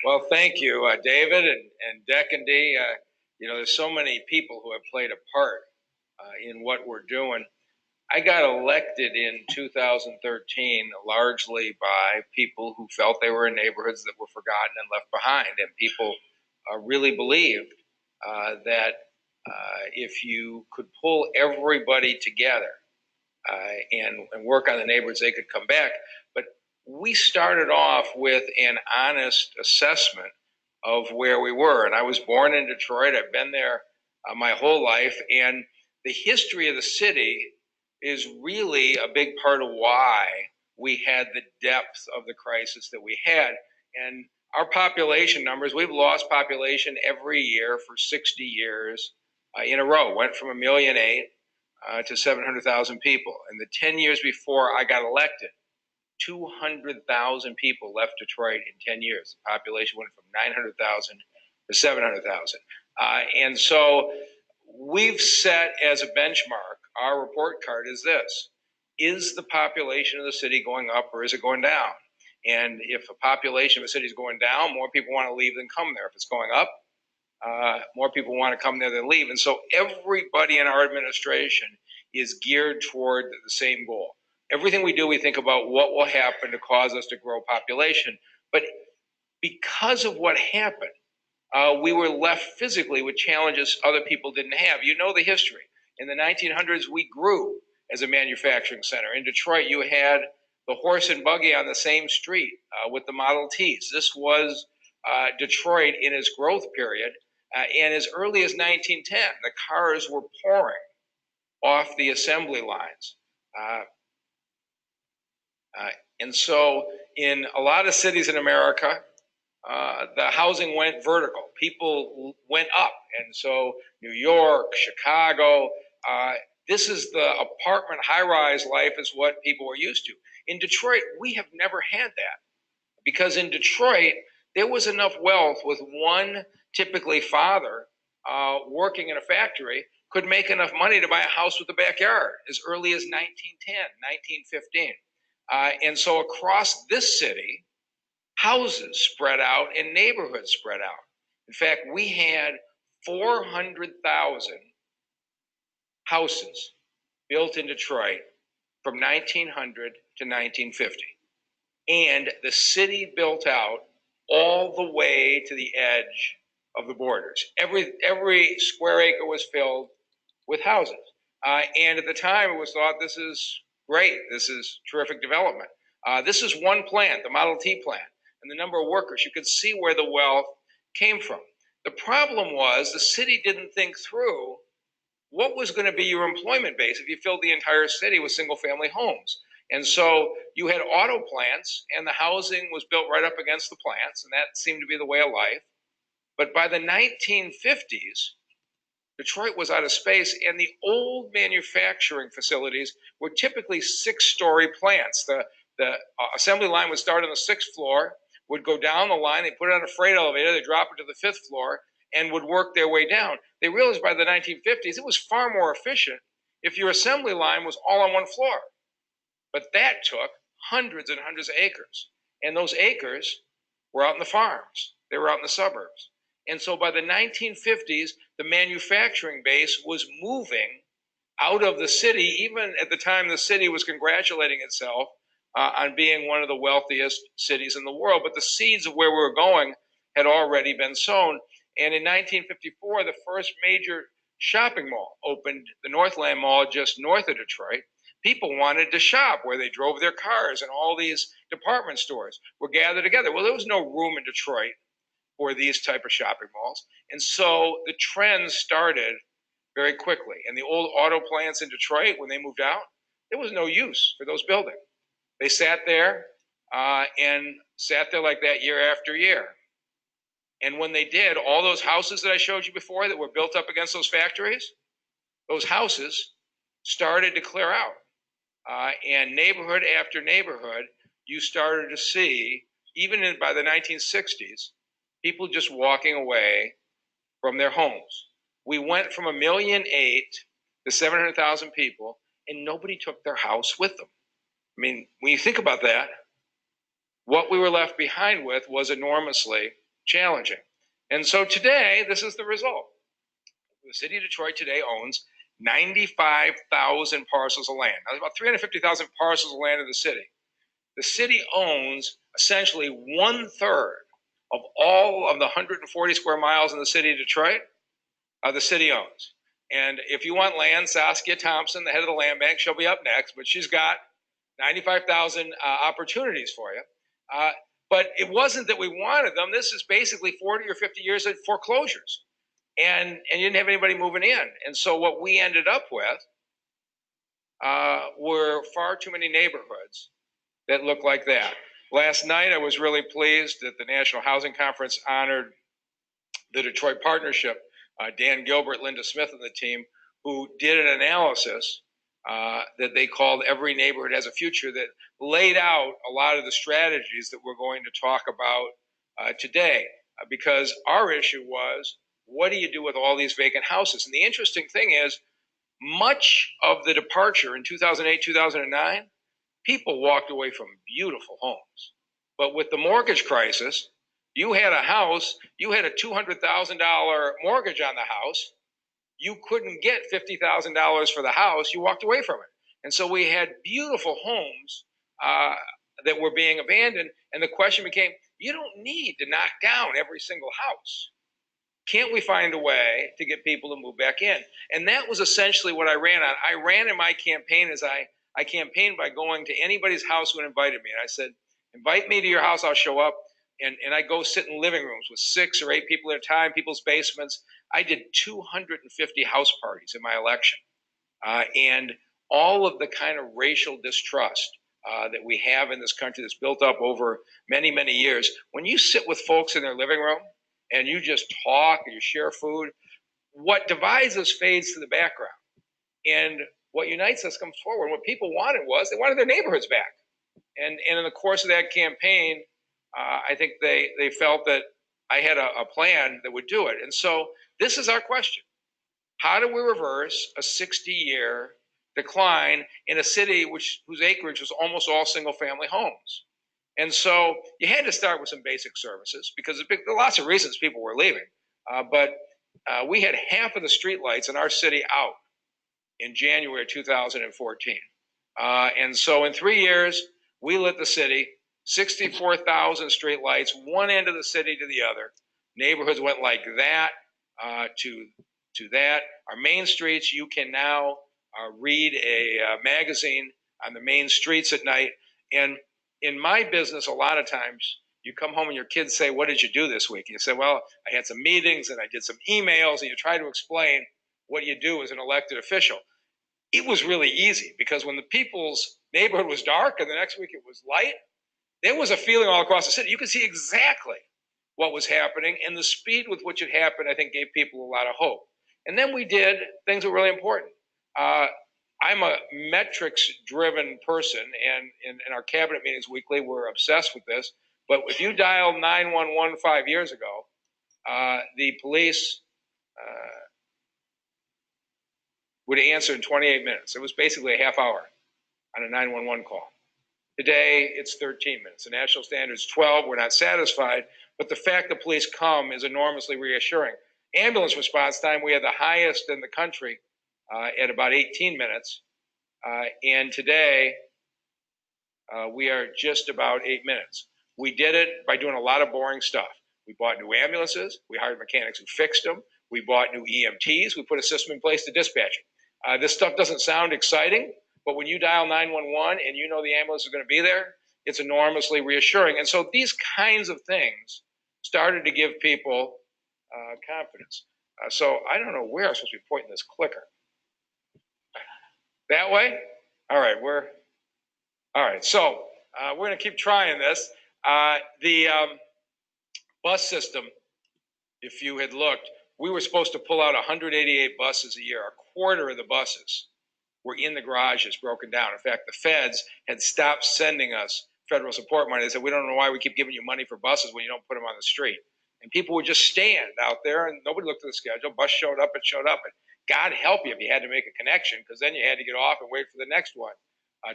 Well, thank you, David and Deck and D. There's so many people who have played a part in what we're doing. I got elected in 2013 largely by people who felt they were in neighborhoods that were forgotten and left behind, and people really believed that if you could pull everybody together and work on the neighborhoods, they could come back. But we started off with an honest assessment of where we were. And I was born in Detroit. I've been there my whole life. And the history of the city is really a big part of why we had the depth of the crisis that we had. And our population numbers, we've lost population every year for 60 years in a row. Went from 1.8 million to 700,000 people. In the 10 years before I got elected, 200,000 people left Detroit in 10 years. The population went from 900,000 to 700,000. And so we've set as a benchmark, our report card is this: is the population of the city going up or is it going down? And if the population of a city is going down, more people want to leave than come there. If it's going up, more people want to come there than leave. And so everybody in our administration is geared toward the same goal. Everything we do, we think about what will happen to cause us to grow population. But because of what happened, we were left physically with challenges other people didn't have. You know the history. In the 1900s, we grew as a manufacturing center. In Detroit, you had the horse and buggy on the same street with the Model Ts. This was Detroit in its growth period. And as early as 1910, the cars were pouring off the assembly lines. And so in a lot of cities in America, the housing went vertical. People went up. And so New York, Chicago, this is the apartment high-rise life is what people were used to. In Detroit, we have never had that, because in Detroit, there was enough wealth with one typically father working in a factory could make enough money to buy a house with a backyard as early as 1910, 1915. And so across this city, houses spread out and neighborhoods spread out. In fact, we had 400,000 houses built in Detroit from 1900 to 1950. And the city built out all the way to the edge of the borders. Every square acre was filled with houses. And at the time, it was thought, this is great. This is terrific development. This is one plant, the Model T plant, and the number of workers. You could see where the wealth came from. The problem was the city didn't think through what was going to be your employment base if you filled the entire city with single-family homes. And so you had auto plants, and the housing was built right up against the plants, and that seemed to be the way of life. But by the 1950s, Detroit was out of space, and the old manufacturing facilities were typically six-story plants. The assembly line would start on the sixth floor, would go down the line, they put it on a freight elevator, they drop it to the fifth floor, and would work their way down. They realized by the 1950s it was far more efficient if your assembly line was all on one floor. But that took hundreds and hundreds of acres. And those acres were out in the farms. They were out in the suburbs. And so by the 1950s, the manufacturing base was moving out of the city. Even at the time, the city was congratulating itself on being one of the wealthiest cities in the world. But the seeds of where we were going had already been sown. And in 1954, the first major shopping mall opened, the Northland Mall just north of Detroit. People wanted to shop where they drove their cars, and all these department stores were gathered together. Well, there was no room in Detroit for these type of shopping malls. And so the trend started very quickly. And the old auto plants in Detroit, when they moved out, there was no use for those buildings. They sat there and sat there like that year after year. And when they did, all those houses that I showed you before that were built up against those factories, those houses started to clear out. And neighborhood after neighborhood, you started to see, even by the 1960s, people just walking away from their homes. We went from 1.8 million to 700,000 people, and nobody took their house with them. I mean, when you think about that, what we were left behind with was enormously challenging. And so today, this is the result. The city of Detroit today owns 95,000 parcels of land. Now, there's about 350,000 parcels of land in the city. The city owns essentially 1/3 of all of the 140 square miles in the city of Detroit. The city owns. And if you want land, Saskia Thompson, the head of the land bank, she'll be up next, but she's got 95,000 opportunities for you. But it wasn't that we wanted them. This is basically 40 or 50 years of foreclosures. And you didn't have anybody moving in. And so what we ended up with were far too many neighborhoods that look like that. Last night, I was really pleased that the National Housing Conference honored the Detroit Partnership, Dan Gilbert, Linda Smith, and the team, who did an analysis that they called Every Neighborhood Has a Future, that laid out a lot of the strategies that we're going to talk about today. Because our issue was, what do you do with all these vacant houses? And the interesting thing is, much of the departure in 2008, 2009, people walked away from beautiful homes. But with the mortgage crisis, you had a house, you had a $200,000 mortgage on the house, you couldn't get $50,000 for the house, you walked away from it. And so we had beautiful homes that were being abandoned, and the question became, you don't need to knock down every single house. Can't we find a way to get people to move back in? And that was essentially what I ran on. I ran in my campaign as I campaigned by going to anybody's house who invited me. And I said, invite me to your house, I'll show up. And I go sit in living rooms with 6 or 8 people at a time, people's basements. I did 250 house parties in my election. And all of the kind of racial distrust that we have in this country that's built up over many, many years. When you sit with folks in their living room and you just talk or you share food, what divides us fades to the background. And what unites us comes forward. What people wanted was, they wanted their neighborhoods back. And in the course of that campaign, I think they felt that I had a plan that would do it. And so this is our question. How do we reverse a 60-year decline in a city whose acreage was almost all single-family homes? And so you had to start with some basic services, because there are lots of reasons people were leaving. But we had half of the streetlights in our city out in January of 2014. And so in 3 years, we lit the city, 64,000 streetlights, one end of the city to the other. Neighborhoods went like that to that. Our main streets, you can now read a magazine on the main streets at night. And in my business, a lot of times you come home and your kids say, what did you do this week? And you say, well, I had some meetings and I did some emails, and you try to explain what you do as an elected official. It was really easy, because when the people's neighborhood was dark and the next week it was light, there was a feeling all across the city. You could see exactly what was happening, and the speed with which it happened, I think, gave people a lot of hope. And then we did things that were really important. I'm a metrics-driven person, and in our cabinet meetings weekly, we're obsessed with this. But if you dialed 911 5 years ago, the police would answer in 28 minutes. It was basically a half hour on a 911 call. Today, it's 13 minutes. The national standard is 12. We're not satisfied, but the fact the police come is enormously reassuring. Ambulance response time, we had the highest in the country at about 18 minutes. And today, we are just about 8 minutes. We did it by doing a lot of boring stuff. We bought new ambulances. We hired mechanics who fixed them. We bought new EMTs. We put a system in place to dispatch it. This stuff doesn't sound exciting, but when you dial 911 and you know the ambulance is going to be there, it's enormously reassuring. And so these kinds of things started to give people confidence. So I don't know where I'm supposed to be pointing this clicker. That way? All right, all right. So we're going to keep trying this. The bus system, if you had looked, we were supposed to pull out 188 buses a year. A quarter of the buses were in the garages, broken down. In fact, the feds had stopped sending us federal support money. They said, we don't know why we keep giving you money for buses when you don't put them on the street. And people would just stand out there, and nobody looked at the schedule. Bus showed up, it showed up. And God help you if you had to make a connection, because then you had to get off and wait for the next one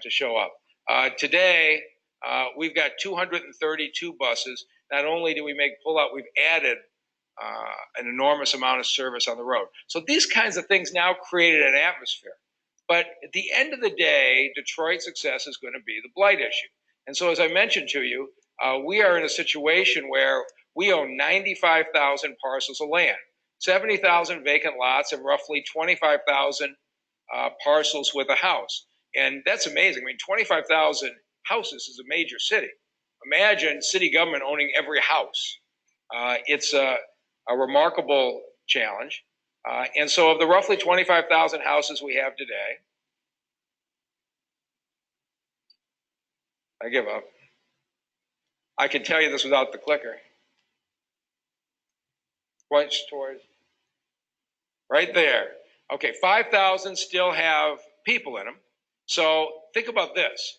to show up. Today, We've got 232 buses. Not only do we make pull out, we've added an enormous amount of service on the road. So these kinds of things now created an atmosphere. But at the end of the day, Detroit's success is going to be the blight issue. And so, as I mentioned to you, we are in a situation where we own 95,000 parcels of land, 70,000 vacant lots, and roughly 25,000 parcels with a house. And that's amazing. I mean, 25,000 houses is a major city. Imagine city government owning every house. It's a remarkable challenge. And so of the roughly 25,000 houses we have today, I give up. I can tell you this without the clicker. Points towards right there. Okay, 5,000 still have people in them. So think about this.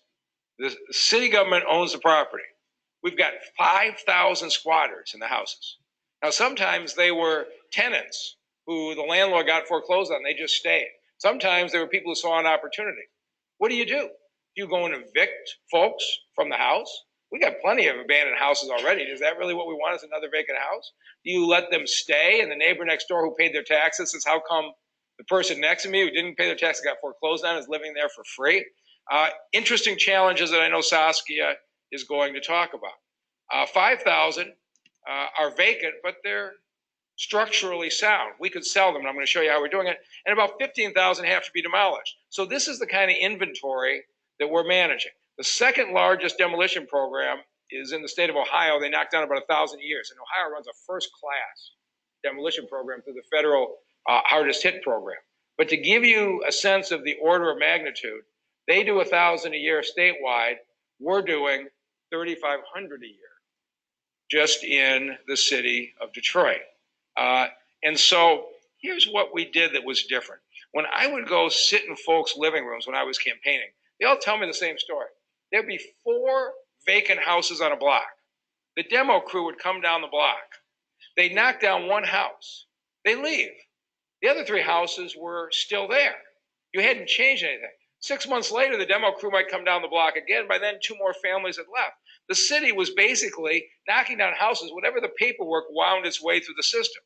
The city government owns the property. We've got 5,000 squatters in the houses. Now, sometimes they were tenants who the landlord got foreclosed on. They just stayed. Sometimes there were people who saw an opportunity. What do? Do you go and evict folks from the house? We got plenty of abandoned houses already. Is that really what we want, is another vacant house? Do you let them stay, and the neighbor next door who paid their taxes says, how come the person next to me who didn't pay their taxes, got foreclosed on, is living there for free? Interesting challenges that I know Saskia is going to talk about. 5,000 are vacant, but they're structurally sound. We could sell them, and I'm going to show you how we're doing it. And about 15,000 have to be demolished. So this is the kind of inventory that we're managing. The second largest demolition program is in the state of Ohio. They knocked down about 1,000 years, and Ohio runs a first-class demolition program through the federal hardest hit program. But to give you a sense of the order of magnitude, they do 1,000 a year statewide. We're doing 3,500 a year just in the city of Detroit. And so here's what we did that was different. When I would go sit in folks' living rooms when I was campaigning, they all tell me the same story. There'd be 4 vacant houses on a block. The demo crew would come down the block. They'd knock down one house. They leave. The other 3 houses were still there. You hadn't changed anything. 6 months later, the demo crew might come down the block again. By then, 2 more families had left. The city was basically knocking down houses, whatever the paperwork wound its way through the system.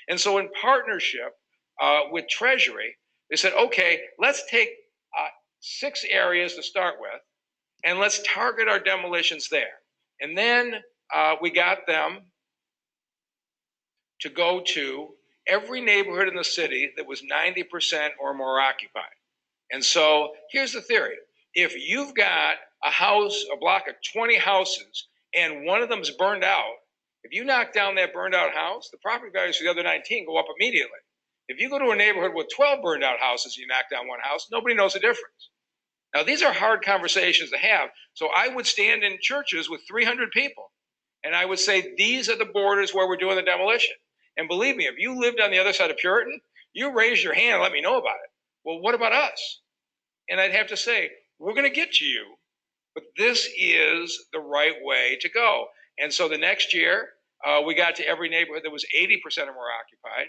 And so in partnership with Treasury, they said, okay, let's take 6 areas to start with, and let's target our demolitions there. And then we got them to go to every neighborhood in the city that was 90% or more occupied. And so here's the theory. If you've got a house, a block of 20 houses, and one of them's burned out, if you knock down that burned out house, the property values for the other 19 go up immediately. If you go to a neighborhood with 12 burned out houses, you knock down one house, nobody knows the difference. Now, these are hard conversations to have. So I would stand in churches with 300 people, and I would say, these are the borders where we're doing the demolition. And believe me, if you lived on the other side of Puritan, you raise your hand and let me know about it. Well, what about us? And I'd have to say, we're going to get to you, but this is the right way to go. And so the next year, we got to every neighborhood that was 80% or more occupied.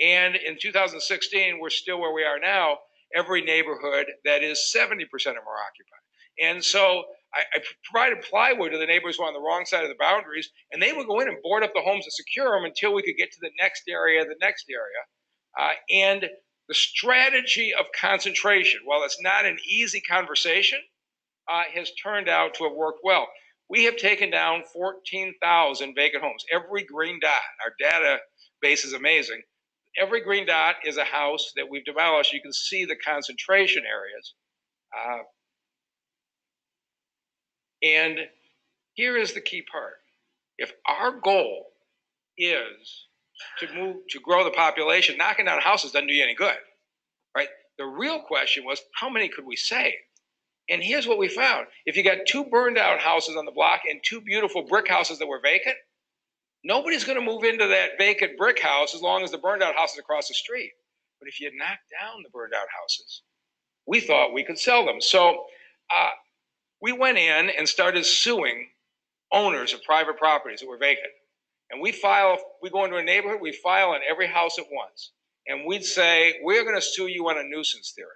And in 2016, we're still where we are now, every neighborhood that is 70% or more occupied. And so I provided plywood to the neighbors who were on the wrong side of the boundaries, and they would go in and board up the homes and secure them until we could get to the next area. And the strategy of concentration, while it's not an easy conversation, has turned out to have worked well. We have taken down 14,000 vacant homes. Every green dot, our database is amazing. Every green dot is a house that we've demolished. You can see the concentration areas. And here is the key part. If our goal is to grow the population, knocking down houses doesn't do you any good, right? The real question was, how many could we save? And here's what we found. If you got 2 burned out houses on the block and 2 beautiful brick houses that were vacant, nobody's going to move into that vacant brick house as long as the burned out house is across the street. But if you knock down the burned out houses, we thought we could sell them. So we went in and started suing owners of private properties that were vacant. And we go into a neighborhood, we file on every house at once. And we'd say, we're going to sue you on a nuisance theory.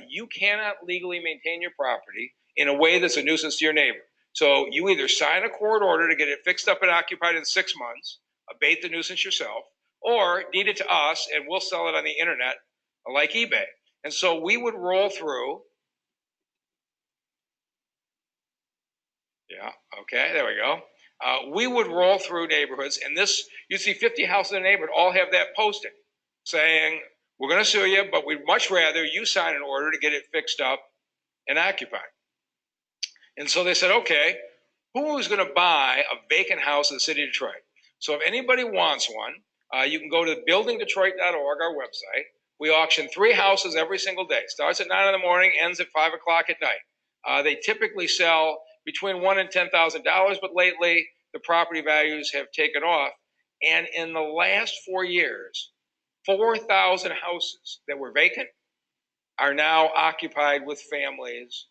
You cannot legally maintain your property in a way that's a nuisance to your neighbor. So you either sign a court order to get it fixed up and occupied in 6 months, abate the nuisance yourself, or deed it to us and we'll sell it on the internet like eBay. And so we would roll through. Yeah, okay, there we go. We would roll through neighborhoods, and this, you see 50 houses in a neighborhood all have that posting saying, we're going to sue you, but we'd much rather you sign an order to get it fixed up and occupied. And so they said, okay, who is going to buy a vacant house in the city of Detroit? So if anybody wants one, you can go to buildingdetroit.org, our website. We auction 3 houses every single day. Starts at 9 in the morning, ends at 5 o'clock at night. They typically sell between $1,000 and $10,000, but lately the property values have taken off. And in the last 4 years, 4,000 houses that were vacant are now occupied with families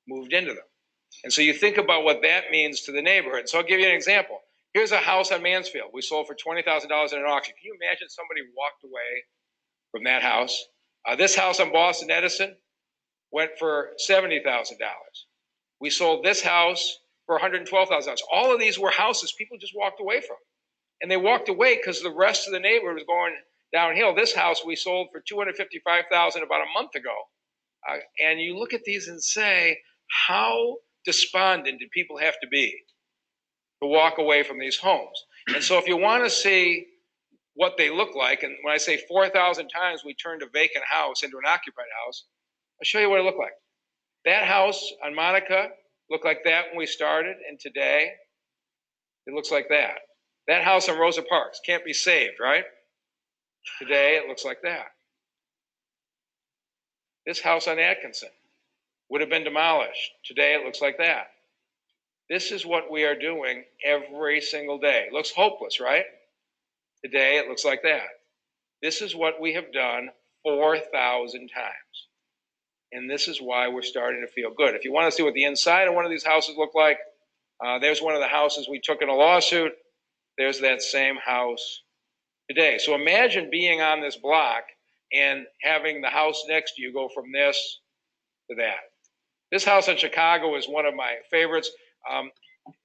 moved into them. And so you think about what that means to the neighborhood. So I'll give you an example. Here's a house on Mansfield. We sold for $20,000 in an auction. Can you imagine somebody walked away from that house? This house on Boston Edison went for $70,000. We sold this house for $112,000. All of these were houses people just walked away from. And they walked away because the rest of the neighborhood was going downhill. This house we sold for $255,000 about a month ago. And you look at these and say, how despondent do people have to be to walk away from these homes? And so if you want to see what they look like, and when I say 4,000 times we turned a vacant house into an occupied house, I'll show you what it looked like. That house on Monica looked like that when we started, and today it looks like that. That house on Rosa Parks can't be saved, right? Today it looks like that. This house on Atkinson would have been demolished. Today it looks like that. This is what we are doing every single day. It looks hopeless, right? Today it looks like that. This is what we have done 4,000 times. And this is why we're starting to feel good. If you want to see what the inside of one of these houses look like, there's one of the houses we took in a lawsuit. There's that same house today. So imagine being on this block and having the house next to you go from this to that. This house in Chicago is one of my favorites.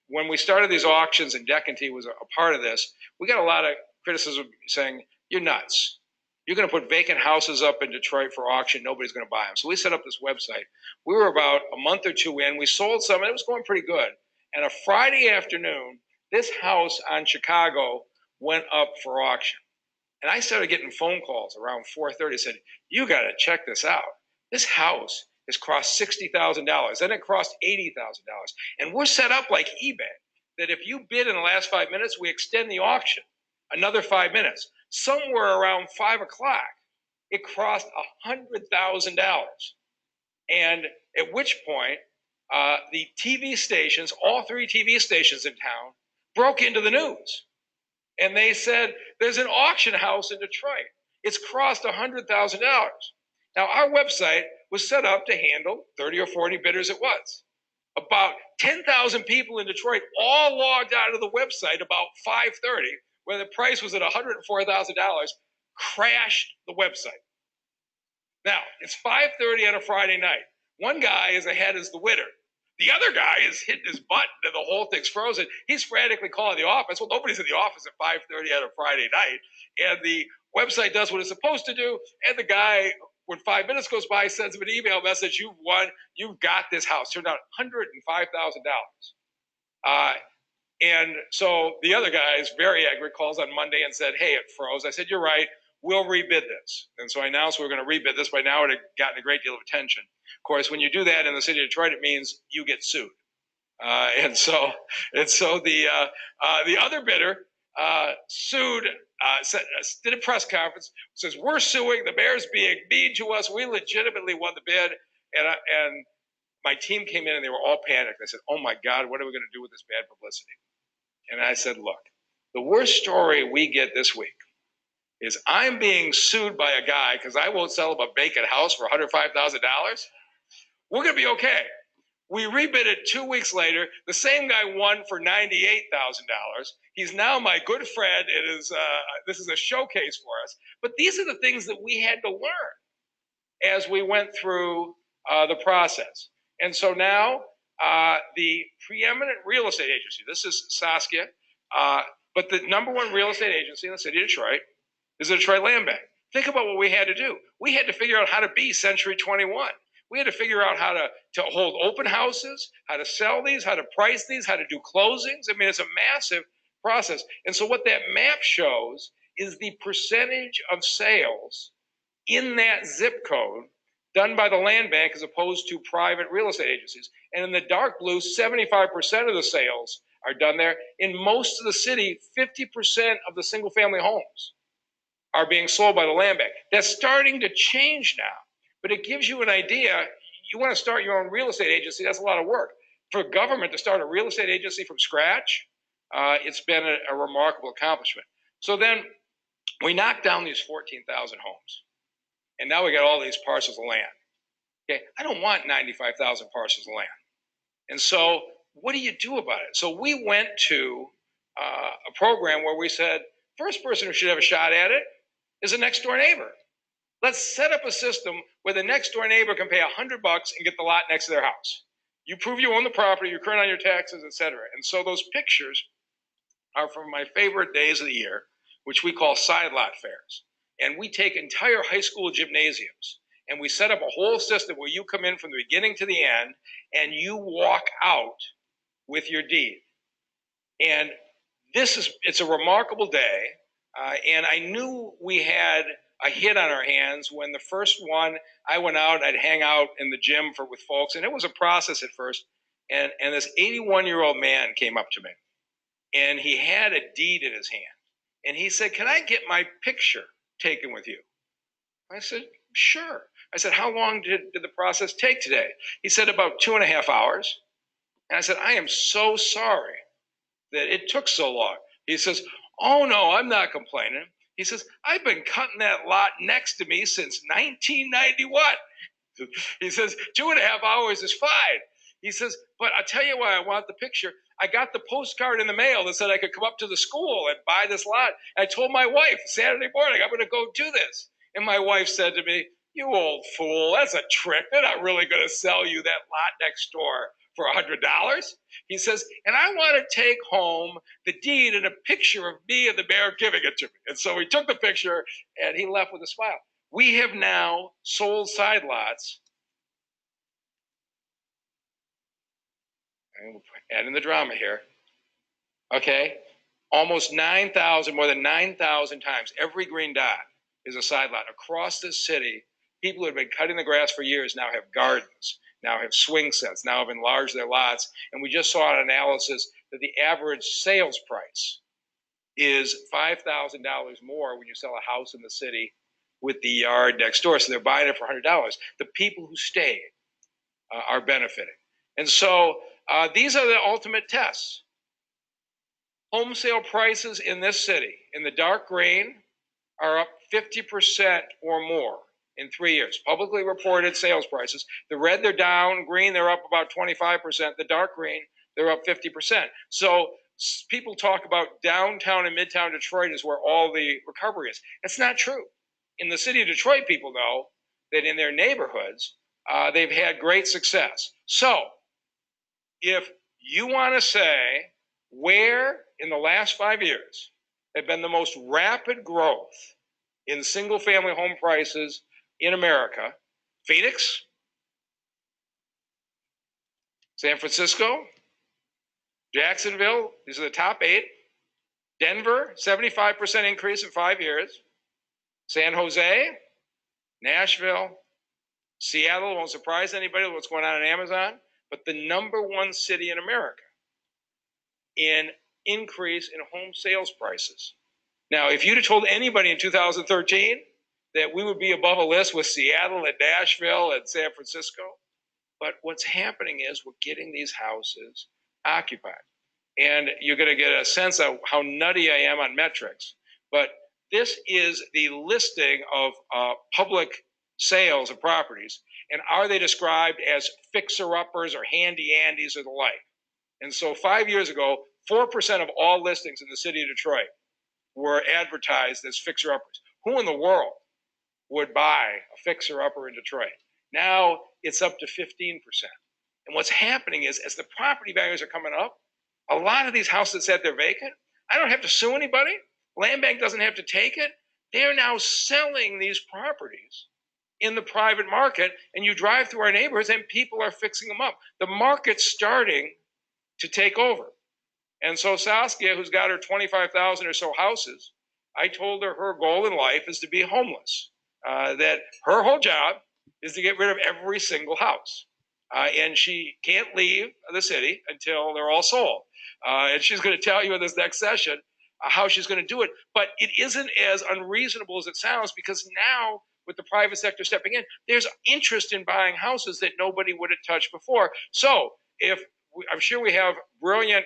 When we started these auctions, and Duggan was a part of this, we got a lot of criticism saying, you're nuts. You're going to put vacant houses up in Detroit for auction. Nobody's going to buy them. So we set up this website. We were about a month or two in. We sold some, and it was going pretty good. And a Friday afternoon, this house on Chicago went up for auction. And I started getting phone calls around 4:30. Said, you got to check this out. This house has crossed $60,000. Then it crossed $80,000. And we're set up like eBay, that if you bid in the last 5 minutes, we extend the auction another 5 minutes. Somewhere around 5 o'clock, it crossed $100,000. And at which point, the TV stations, all 3 TV stations in town, broke into the news. And they said, there's an auction house in Detroit. It's crossed $100,000. Now, our website was set up to handle 30 or 40 bidders at once. About 10,000 people in Detroit all logged out of the website about 5:30, where the price was at $104,000, crashed the website. Now, it's 5:30 on a Friday night. One guy is ahead as the winner. The other guy is hitting his button and the whole thing's frozen. He's frantically calling the office. Well, nobody's in the office at 5:30 on a Friday night. And the website does what it's supposed to do. And the guy, when 5 minutes goes by, sends him an email message, you've won, you've got this house. Turned out $105,000. And so the other guy is very angry, calls on Monday and said, hey, it froze. I said, you're right, we'll rebid this. And so I announced we were going to rebid this. By now it had gotten a great deal of attention. Of course, when you do that in the city of Detroit, it means you get sued. And so the other bidder sued, did a press conference, says, we're suing, the mayor's being mean to us, we legitimately won the bid. And my team came in and they were all panicked. I said, oh my God, what are we going to do with this bad publicity? And I said, look, the worst story we get this week is I'm being sued by a guy because I won't sell him a vacant house for $105,000. We're going to be okay. We rebid it 2 weeks later. The same guy won for $98,000. He's now my good friend. This is a showcase for us. But these are the things that we had to learn as we went through the process. And so now the preeminent real estate agency. This is Saskia, but the #1 real estate agency in the city of Detroit is the Detroit Land Bank. Think about what we had to do. We had to figure out how to be Century 21. We had to figure out how to hold open houses, how to sell these, how to price these, how to do closings. I mean, it's a massive process. And so what that map shows is the percentage of sales in that zip code done by the land bank as opposed to private real estate agencies. And in the dark blue, 75% of the sales are done there. In most of the city, 50% of the single family homes are being sold by the land bank. That's starting to change now, but it gives you an idea. You want to start your own real estate agency, that's a lot of work. For government to start a real estate agency from scratch, it's been a remarkable accomplishment. So then we knocked down these 14,000 homes. And now we got all these parcels of land. Okay, I don't want 95,000 parcels of land. And so what do you do about it? So we went to a program where we said, first person who should have a shot at it is a next door neighbor. Let's set up a system where the next door neighbor can pay $100 and get the lot next to their house. You prove you own the property, you're current on your taxes, etc. And so those pictures are from my favorite days of the year, which we call side lot fairs. And we take entire high school gymnasiums and we set up a whole system where you come in from the beginning to the end and you walk out with your deed. And it's a remarkable day. And I knew we had a hit on our hands when the first one, I went out, I'd hang out in the gym with folks, and it was a process at first. And this 81-year-old man came up to me and he had a deed in his hand. And he said, "Can I get my picture taken with you?" I said, "Sure." I said, "How long did the process take today?" He said, "About 2.5 hours. And I said, "I am so sorry that it took so long." He says, "Oh, no, I'm not complaining." He says, "I've been cutting that lot next to me since 1991. He says, 2.5 hours is fine. He says, "But I'll tell you why I want the picture. I got the postcard in the mail that said I could come up to the school and buy this lot. I told my wife Saturday morning, I'm going to go do this." And my wife said to me, "You old fool, that's a trick. They're not really going to sell you that lot next door for $100. He says, "And I want to take home the deed and a picture of me and the mayor giving it to me." And so we took the picture and he left with a smile. We have now sold side lots. And we'll add in the drama here. Okay, almost 9,000, more than 9,000 times. Every green dot is a side lot. Across this city, people who have been cutting the grass for years now have gardens, now have swing sets, now have enlarged their lots. And we just saw an analysis that the average sales price is $5,000 more when you sell a house in the city with the yard next door. So they're buying it for $100. The people who stay are benefiting. And so these are the ultimate tests. Home sale prices in this city, in the dark green, are up 50% or more in 3 years. Publicly reported sales prices. The red, they're down. Green, they're up about 25%. The dark green, they're up 50%. So people talk about downtown and midtown Detroit is where all the recovery is. That's not true. In the city of Detroit, people know that in their neighborhoods, they've had great success. So if you want to say where in the last 5 years have been the most rapid growth in single family home prices in America, Phoenix, San Francisco, Jacksonville, these are the top 8. Denver, 75% increase in 5 years. San Jose, Nashville, Seattle, won't surprise anybody with what's going on in Amazon, but the #1 city in America in increase in home sales prices. Now, if you'd have told anybody in 2013 that we would be above a list with Seattle and Nashville and San Francisco, but what's happening is we're getting these houses occupied. And you're going to get a sense of how nutty I am on metrics. But this is the listing of public sales of properties. And are they described as fixer-uppers or handy-andies or the like? And so 5 years ago, 4% of all listings in the city of Detroit were advertised as fixer-uppers. Who in the world would buy a fixer-upper in Detroit? Now it's up to 15%. And what's happening is, as the property values are coming up, a lot of these houses that they're vacant, I don't have to sue anybody. Land bank doesn't have to take it. They're now selling these properties in the private market, and you drive through our neighborhoods and people are fixing them up. The market's starting to take over. And so Saskia, who's got her 25,000 or so houses, I told her her goal in life is to be homeless, that her whole job is to get rid of every single house. And she can't leave the city until they're all sold. And she's going to tell you in this next session how she's going to do it. But it isn't as unreasonable as it sounds, because now, with the private sector stepping in, there's interest in buying houses that nobody would have touched before. So I'm sure we have brilliant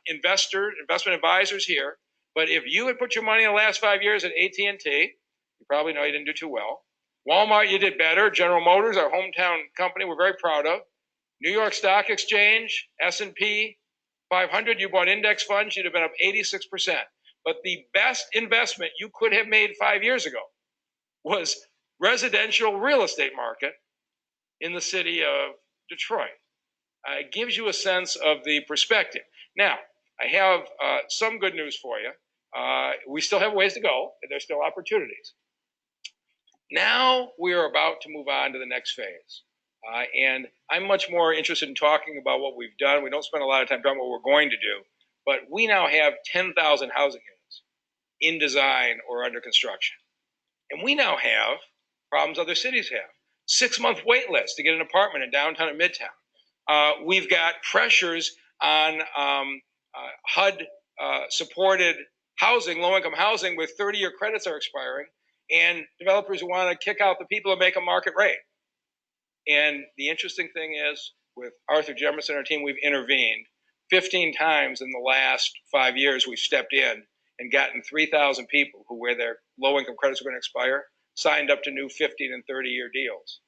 investment advisors here, but if you had put your money in the last 5 years at AT&T, you probably know you didn't do too well. Walmart, you did better. General Motors, our hometown company, we're very proud of. New York Stock Exchange, S&P 500, you bought index funds, you'd have been up 86%. But the best investment you could have made 5 years ago was residential real estate market in the city of Detroit. It gives you a sense of the perspective. Now, I have some good news for you. We still have ways to go, and there's still opportunities. Now we are about to move on to the next phase. And I'm much more interested in talking about what we've done. We don't spend a lot of time talking about what we're going to do, but we now have 10,000 housing units in design or under construction. And we now have problems other cities have. 6-month wait list to get an apartment in downtown and midtown. We've got pressures on HUD supported housing, low-income housing, with 30-year credits are expiring, and developers who want to kick out the people and make a market rate. And the interesting thing is, with Arthur Jefferson and our team, we've intervened 15 times in the last 5 years. We've stepped in and gotten 3,000 people who, where their low-income credits are going to expire, signed up to new 15 and 30-year deals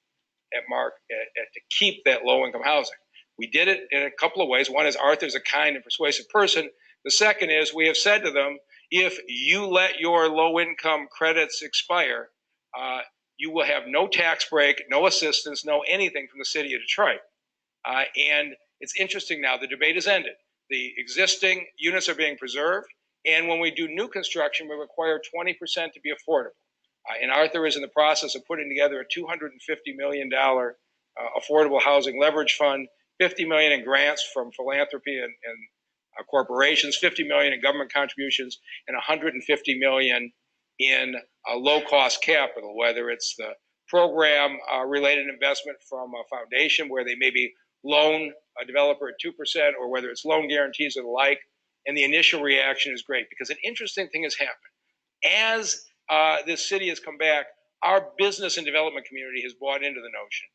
to keep that low-income housing. We did it in a couple of ways. One is Arthur's a kind and persuasive person. The second is we have said to them, if you let your low-income credits expire, you will have no tax break, no assistance, no anything from the city of Detroit. And it's interesting now, the debate has ended. The existing units are being preserved, and when we do new construction, we require 20% to be affordable. And Arthur is in the process of putting together a $250 million affordable housing leverage fund, $50 million in grants from philanthropy and corporations, $50 million in government contributions, and $150 million in low-cost capital, whether it's the program-related investment from a foundation where they maybe loan a developer at 2%, or whether it's loan guarantees or the like. And the initial reaction is great, because an interesting thing has happened. As this city has come back, our business and development community has bought into the notion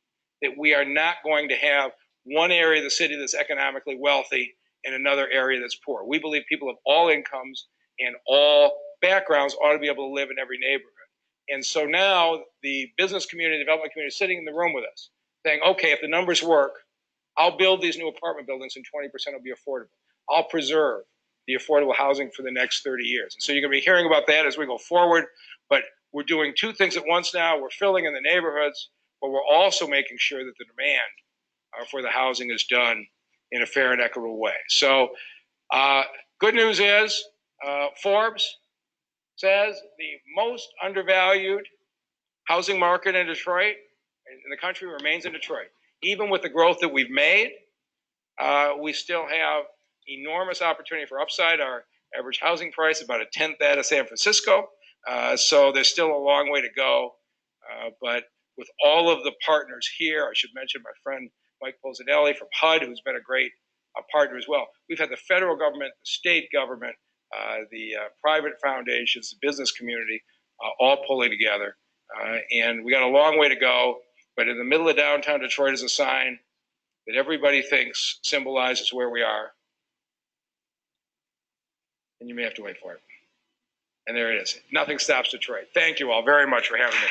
that we are not going to have one area of the city that's economically wealthy and another area that's poor. We believe people of all incomes and all backgrounds ought to be able to live in every neighborhood. And so now the business community, development community is sitting in the room with us saying, okay, if the numbers work, I'll build these new apartment buildings and 20% will be affordable. I'll preserve the affordable housing for the next 30 years. And so you're going to be hearing about that as we go forward. But we're doing two things at once now. We're filling in the neighborhoods, but we're also making sure that the demand for the housing is done in a fair and equitable way. So good news is Forbes says the most undervalued housing market in Detroit, in the country, remains in Detroit. Even with the growth that we've made, we still have enormous opportunity for upside. Our average housing price is about a tenth that of San Francisco. So there's still a long way to go. But with all of the partners here, I should mention my friend Mike Pozzanelli from HUD, who's been a great partner as well. We've had the federal government, the state government, the private foundations, the business community, all pulling together. And we got a long way to go. But in the middle of downtown Detroit is a sign that everybody thinks symbolizes where we are. And you may have to wait for it. And there it is. Nothing stops Detroit. Thank you all very much for having me.